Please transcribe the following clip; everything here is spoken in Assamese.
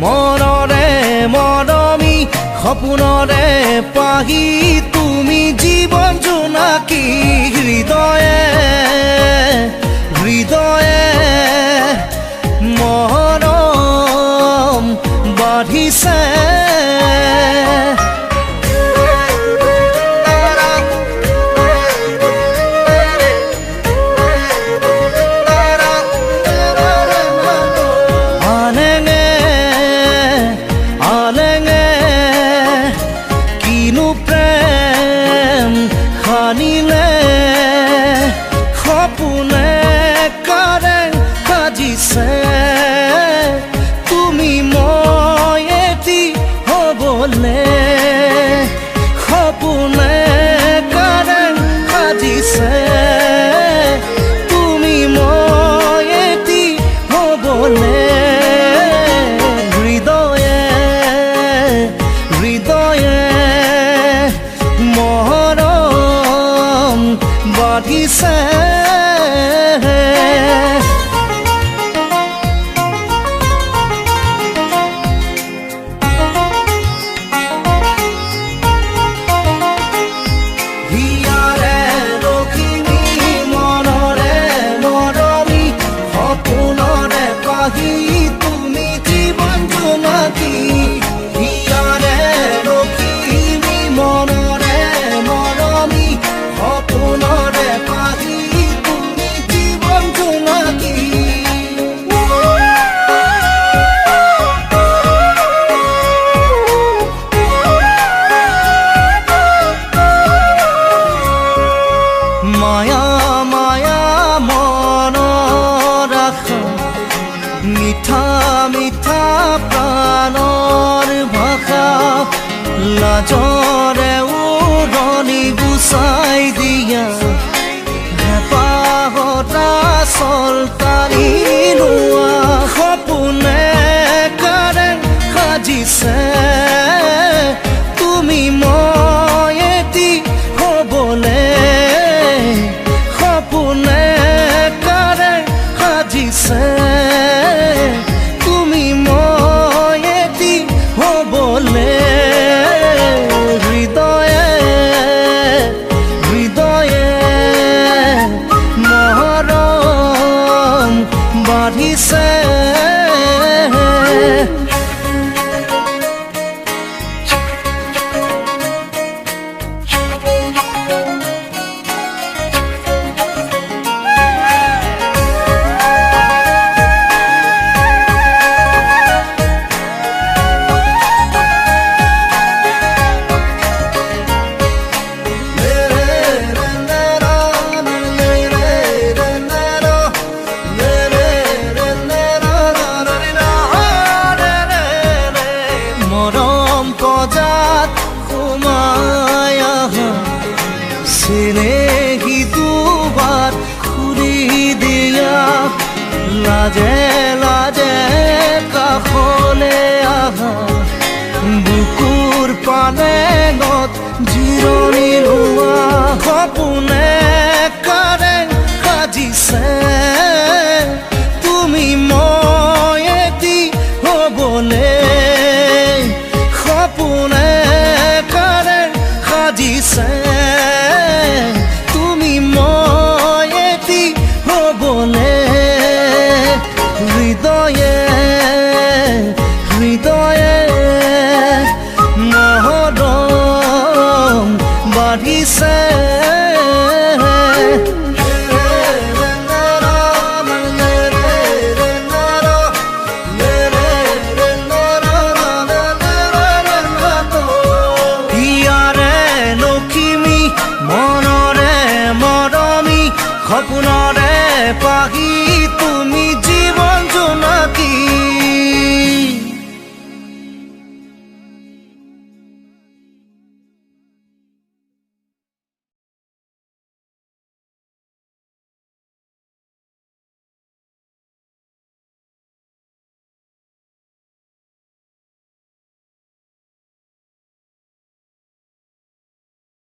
মনৰে মৰমী সপোনৰে পাহি তুমি জীৱন জোনাকী হৃদয়ে হৃদয়ে মৰম বাঢ়িছে খানিলে সপোনে কাৰেং সাজিছে তুমি মই এটি হ'বলে সপোনে কাৰেং সাজিছে তুমি মই এটি হ'বলে হৃদয়ে হৃদয়ে মৰম বাঢ়িছে হিয়াৰে লখিমী মনৰে মৰমী সপোনৰে পাহি তুমি জীৱন জোনাকী হিয়াৰে লখিমী মনৰে মৰমী সপোনৰে পাহি তুমি জীৱন জোনাকী মায়া মায়া মনৰ আশা মিঠা মিঠা প্ৰাণৰ ভাষা লাজৰে উৰণি গুচাই দিয়া হেঁপাহতা চলতানি লোৱা সপোনে কাৰেং সাজিছে তুমি মই এটি হ'বলে সপোনে কাৰেং সাজিছে তুমি মই এটি হ'বলে হৃদয়ে হৃদয়ে মৰম বাঢ়িছে মৰম পজাত সোমাই আহা চিনেহী দুবাৰ খুলি দিয়া লাজে লাজে কাষলে আহা বুকুৰ পালেঙত জিৰণি লোৱা সপোনে কাৰেং সাজিছে তুমি মই এটি হ'বলে সপোনে কাৰেং সাজিছে তুমি মই এটি হ'বলে হৃদয়ে হৃদয়ে মৰম বাঢ়িছে সপোনৰে পাহি তুমি জীৱন জোনাকী